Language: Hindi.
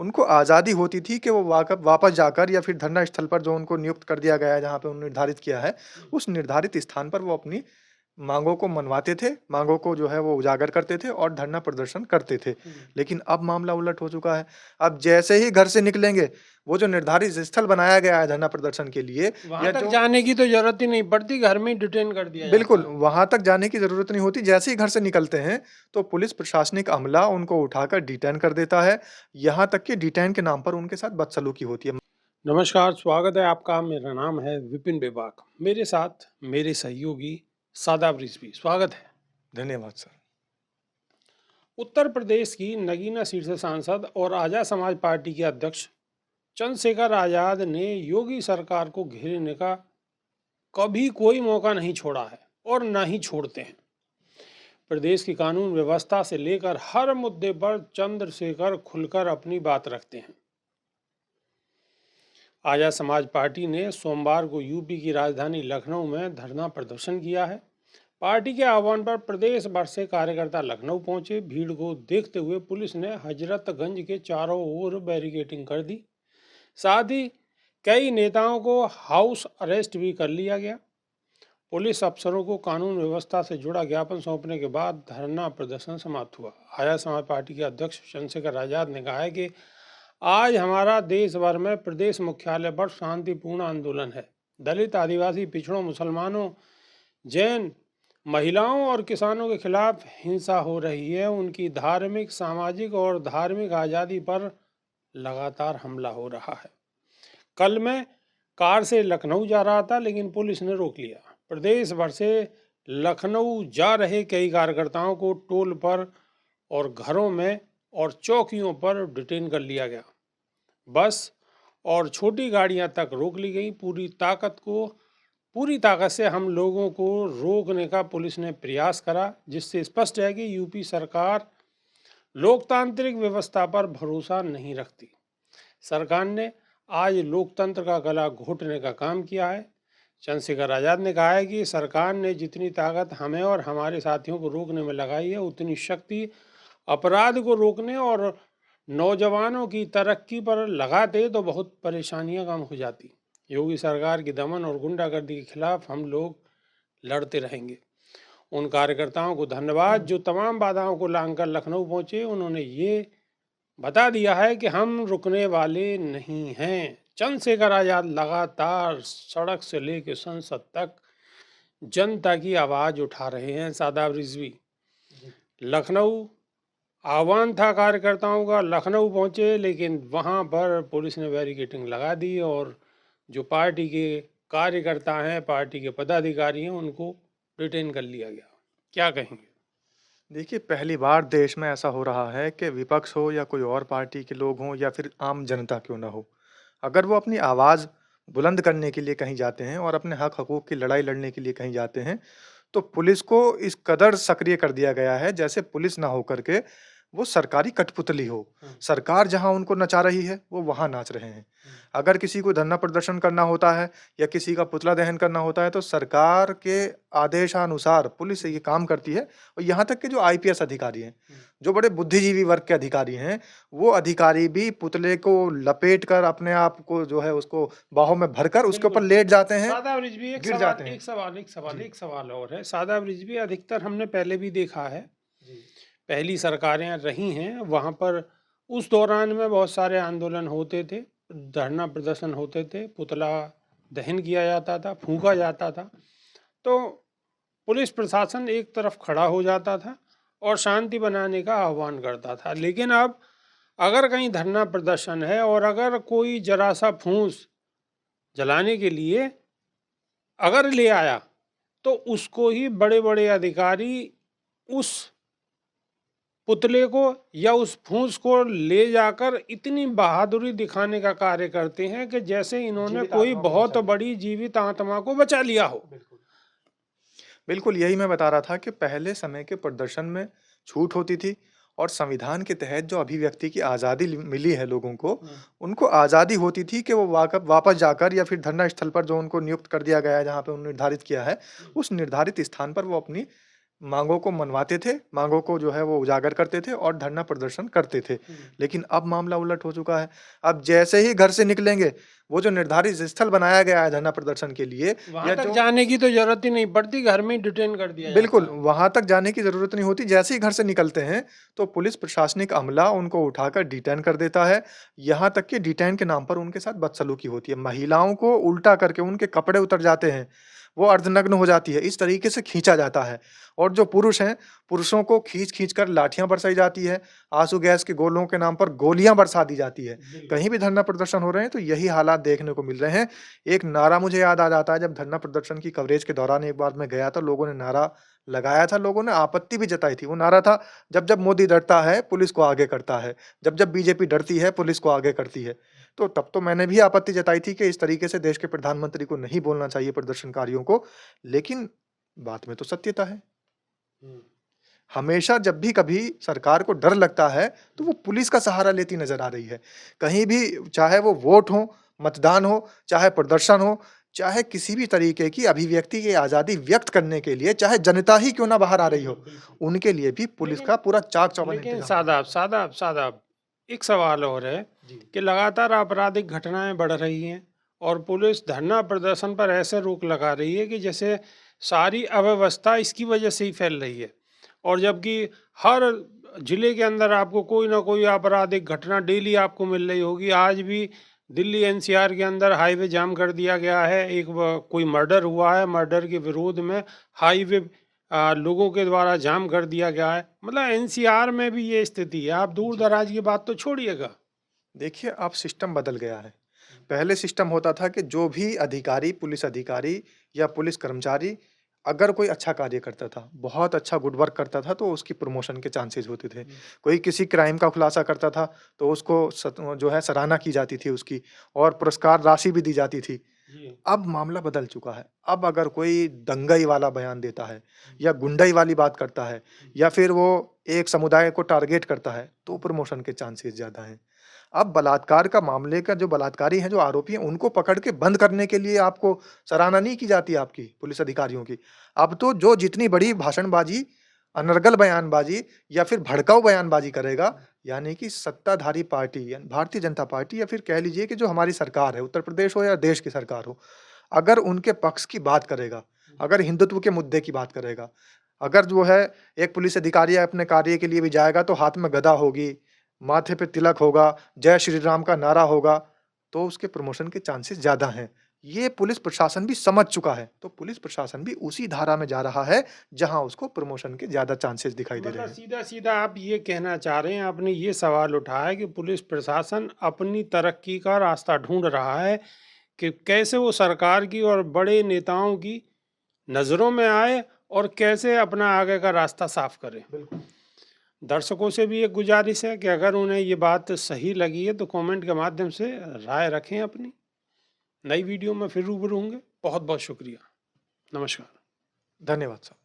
उनको आज़ादी होती थी कि वो वापस जाकर या फिर धरना स्थल पर जो उनको नियुक्त कर दिया गया है, जहाँ पे उन्हें निर्धारित किया है, उस निर्धारित स्थान पर वो अपनी माँगों को मनवाते थे, माँगों को जो है वो उजागर करते थे और धरना प्रदर्शन करते थे। लेकिन अब मामला उलट हो चुका है। अब जैसे ही घर से निकलेंगे, वो जो निर्धारित स्थल बनाया गया है धरना प्रदर्शन के लिए वहां या तक जो जाने की तो जरूरत ही नहीं पड़ती, घर में ही डिटेन कर दिया बिल्कुल, जाता है। वहाँ तक जाने की ज़रूरत नहीं होती, जैसे ही घर से निकलते हैं, तो पुलिस प्रशासनिक अमला उनको उठाकर डिटेन कर देता है। यहाँ तक कि डिटेन के नाम पर उनके साथ बदसलूकी होती है। नमस्कार, स्वागत है आपका। मेरा नाम है विपिन बेबाक। मेरे साथ मेरे सहयोगी सादाब रिजवी। स्वागत है। धन्यवाद सर। उत्तर प्रदेश की नगीना सीट से सांसद और आजाद समाज पार्टी के अध्यक्ष चंद्रशेखर आजाद ने योगी सरकार को घेरने का कभी कोई मौका नहीं छोड़ा है और न ही छोड़ते हैं। प्रदेश की कानून व्यवस्था से लेकर हर मुद्दे पर चंद्रशेखर खुलकर अपनी बात रखते हैं। आजाद समाज पार्टी ने सोमवार को यूपी की राजधानी लखनऊ में धरना प्रदर्शन किया है। पार्टी के आह्वान पर प्रदेश भर से कार्यकर्ता लखनऊ पहुंचे। भीड़ को देखते हुए पुलिस ने हजरतगंज के चारों ओर बैरिकेडिंग कर दी। साथ ही कई नेताओं को हाउस अरेस्ट भी कर लिया गया। पुलिस अफसरों को कानून व्यवस्था से जुड़ा ज्ञापन सौंपने के बाद धरना प्रदर्शन समाप्त हुआ। आजाद समाज पार्टी के अध्यक्ष चंद्रशेखर आजाद ने कहा है कि आज हमारा देश भर में प्रदेश मुख्यालय पर शांतिपूर्ण आंदोलन है। दलित, आदिवासी, पिछड़ों, मुसलमानों, जैन, महिलाओं और किसानों के खिलाफ हिंसा हो रही है। उनकी धार्मिक, सामाजिक और धार्मिक आज़ादी पर लगातार हमला हो रहा है। कल मैं कार से लखनऊ जा रहा था, लेकिन पुलिस ने रोक लिया। प्रदेश भर से लखनऊ जा रहे कई कार्यकर्ताओं को टोल पर और घरों में और चौकियों पर डिटेन कर लिया गया। बस और छोटी गाड़ियां तक रोक ली गई। पूरी ताकत से हम लोगों को रोकने का पुलिस ने प्रयास करा, जिससे स्पष्ट है कि यूपी सरकार लोकतांत्रिक व्यवस्था पर भरोसा नहीं रखती। सरकार ने आज लोकतंत्र का गला घोटने का काम किया है। चंद्रशेखर आजाद ने कहा है कि सरकार ने जितनी ताकत हमें और हमारे साथियों को रोकने में लगाई है, उतनी शक्ति अपराध को रोकने और नौजवानों की तरक्की पर लगाते तो बहुत परेशानियां कम हो जाती। योगी सरकार की दमन और गुंडागर्दी के खिलाफ हम लोग लड़ते रहेंगे। उन कार्यकर्ताओं को धन्यवाद जो तमाम बाधाओं को लांघकर लखनऊ पहुंचे। उन्होंने ये बता दिया है कि हम रुकने वाले नहीं हैं। चंद्रशेखर आजाद लगातार सड़क से लेकर संसद तक जनता की आवाज उठा रहे हैं। सादाब रिजवी, लखनऊ आह्वान था कार्यकर्ताओं का, लखनऊ पहुंचे, लेकिन वहां पर पुलिस ने बैरिकेडिंग लगा दी और जो पार्टी के कार्यकर्ता हैं, पार्टी के पदाधिकारी हैं, उनको डिटेन कर लिया गया। क्या कहेंगे? देखिए, पहली बार देश में ऐसा हो रहा है कि विपक्ष हो या कोई और पार्टी के लोग हों या फिर आम जनता क्यों ना हो, अगर वो अपनी आवाज़ बुलंद करने के लिए कहीं जाते हैं और अपने हक-हकूक़ की लड़ाई लड़ने के लिए कहीं जाते हैं, तो पुलिस को इस कदर सक्रिय कर दिया गया है, जैसे पुलिस ना होकर के वो सरकारी कठपुतली हो। सरकार जहाँ उनको नचा रही है, वो वहाँ नाच रहे हैं। अगर किसी को धरना प्रदर्शन करना होता है या किसी का पुतला दहन करना होता है, तो सरकार के आदेशानुसार पुलिस ये काम करती है और यहाँ तक कि जो आईपीएस अधिकारी हैं, जो बड़े बुद्धिजीवी वर्ग के अधिकारी हैं, वो अधिकारी भी पुतले को लपेट कर अपने आप को जो है उसको बाहों में भरकर उसके ऊपर लेट जाते हैं, सादाब रिजवी, गिर जाते हैं। एक सवाल और है। सादाब रिजवी, अधिकतर हमने पहले भी देखा है, पहली सरकारें रही हैं, वहाँ पर उस दौरान में बहुत सारे आंदोलन होते थे, धरना प्रदर्शन होते थे, पुतला दहन किया जाता था, फूंका जाता था, तो पुलिस प्रशासन एक तरफ खड़ा हो जाता था और शांति बनाने का आह्वान करता था। लेकिन अब अगर कहीं धरना प्रदर्शन है और अगर कोई जरा सा फूंस जलाने के लिए अगर ले आया, तो उसको ही बड़े बड़े अधिकारी उस पुतले को या उस फूंस को ले जाकर इतनी बहादुरी दिखाने का कार्य करते हैं कि जैसे इन्होंने कोई बहुत बड़ी जीवित आत्मा को बचा लिया हो। बिल्कुल, यही मैं बता रहा था कि पहले समय के प्रदर्शन में छूट होती थी और संविधान के तहत जो अभिव्यक्ति की आज़ादी मिली है लोगों को, उनको आज़ादी होती थी कि वो वापस जाकर या फिर धरना स्थल पर जो उनको नियुक्त कर दिया गया है, जहाँ पे उन्हें निर्धारित किया है, उस निर्धारित स्थान पर वो अपनी मांगों को मनवाते थे, मांगों को जो है वो उजागर करते थे और धरना प्रदर्शन करते थे। लेकिन अब मामला उलट हो चुका है। अब जैसे ही घर से निकलेंगे, वो जो निर्धारित स्थल बनाया गया है धरना प्रदर्शन के लिए वहां या तक जो जाने की तो जरूरत ही नहीं पड़ती, घर में ही डिटेन कर दिया जाता बिल्कुल, है। वहाँ तक जाने की ज़रूरत नहीं होती। जैसे ही घर से निकलते हैं, तो पुलिस प्रशासनिक अमला उनको उठाकर डिटेन कर देता है। यहाँ तक कि डिटेन के नाम पर उनके साथ बदसलूकी होती है। महिलाओं को उल्टा करके उनके कपड़े उतर जाते हैं, वो अर्धनग्न हो जाती है। इस तरीके से खींचा जाता है और जो पुरुष हैं, पुरुषों को खींच-खींच कर लाठियाँ बरसाई जाती है। आँसू गैस के गोलों के नाम पर गोलियाँ बरसा दी जाती है। बिल्कुल। कहीं भी धरना प्रदर्शन हो रहे हैं, तो यही हालात देखने को मिल रहे हैं। एक नारा मुझे याद आ जाता है, जब धरना प्रदर्शन की कवरेज के दौरान एक बार मैं गया था, लोगों ने नारा लगाया था, लोगों ने आपत्ति भी जताई थी। वो नारा था, जब-जब मोदी डरता है, पुलिस को आगे करता है। जब-जब बीजेपी डरती है, पुलिस को आगे करती है। तो तब तो मैंने भी आपत्ति जताई थी कि इस तरीके से देश के प्रधानमंत्री को नहीं बोलना चाहिए प्रदर्शनकारियों को, लेकिन बात में तो सत्यता है। हम्म। हमेशा जब भी कभी सरकार को डर लगता है, तो वो पुलिस का सहारा लेती नज़र आ रही है। कहीं भी चाहे वो वोट हो, मतदान हो, चाहे प्रदर्शन हो, चाहे किसी भी तरीके की अभिव्यक्ति की आज़ादी व्यक्त करने के लिए, चाहे जनता ही क्यों ना बाहर आ रही बिल्कुल हो, बिल्कुल। उनके लिए भी पुलिस लेकिन का पूरा चाक-चौबंद लेकिन इंतज़ाम किया सादाब जाता है। सादाब सादाब एक सवाल और है जी। कि लगातार आपराधिक घटनाएं बढ़ रही हैं और पुलिस धरना प्रदर्शन पर ऐसे रोक लगा रही है कि जैसे सारी अव्यवस्था इसकी वजह से ही फैल रही है, और जबकि हर जिले के अंदर आपको कोई ना कोई आपराधिक घटना डेली आपको मिल रही होगी। आज भी दिल्ली एनसीआर के अंदर हाईवे जाम कर दिया गया है। कोई मर्डर हुआ है, मर्डर के विरोध में हाईवे लोगों के द्वारा जाम कर दिया गया है। मतलब एनसीआर में भी ये स्थिति है। आप दूर जी। दराज की बात तो छोड़िएगा। देखिए, अब सिस्टम बदल गया है। पहले सिस्टम होता था कि जो भी अधिकारी, पुलिस अधिकारी या पुलिस कर्मचारी अगर कोई अच्छा कार्य करता था, बहुत अच्छा गुड वर्क करता था, तो उसकी प्रमोशन के चांसेस होते थे। कोई किसी क्राइम का खुलासा करता था, तो उसको जो है सराहना की जाती थी उसकी और पुरस्कार राशि भी दी जाती थी। जी। अब मामला बदल चुका है। अब अगर कोई दंगाई वाला बयान देता है या गुंडाई वाली बात करता है या फिर वो एक समुदाय को टारगेट करता है, तो प्रमोशन के चांसेस ज़्यादा हैं। अब बलात्कार का मामले का जो बलात्कारी हैं, जो आरोपी हैं, उनको पकड़ के बंद करने के लिए आपको सराहना नहीं की जाती आपकी, पुलिस अधिकारियों की। अब तो जो जितनी बड़ी भाषणबाज़ी, अनर्गल बयानबाज़ी या फिर भड़काऊ बयानबाज़ी करेगा, यानी कि सत्ताधारी पार्टी यानी भारतीय जनता पार्टी या फिर कह लीजिए कि जो हमारी सरकार है, उत्तर प्रदेश हो या देश की सरकार हो, अगर उनके पक्ष की बात करेगा, अगर हिंदुत्व के मुद्दे की बात करेगा, अगर जो है एक पुलिस अधिकारी अपने कार्य के लिए भी जाएगा तो हाथ में गदा होगी, माथे पे तिलक होगा, जय श्री राम का नारा होगा, तो उसके प्रमोशन के चांसेस ज़्यादा हैं। ये पुलिस प्रशासन भी समझ चुका है, तो पुलिस प्रशासन भी उसी धारा में जा रहा है, जहाँ उसको प्रमोशन के ज़्यादा चांसेस दिखाई दे रहे मतलब हैं। सीधा-सीधा आप ये कहना चाह रहे हैं, आपने ये सवाल उठाया कि पुलिस प्रशासन अपनी तरक्की का रास्ता ढूँढ रहा है कि कैसे वो सरकार की और बड़े नेताओं की नज़रों में आए और कैसे अपना आगे का रास्ता साफ करे। बिल्कुल। दर्शकों से भी एक गुजारिश है कि अगर उन्हें ये बात सही लगी है तो कमेंट के माध्यम से राय रखें अपनी। नई वीडियो में फिर रूबरू होंगे। बहुत बहुत शुक्रिया। नमस्कार। धन्यवाद साहब।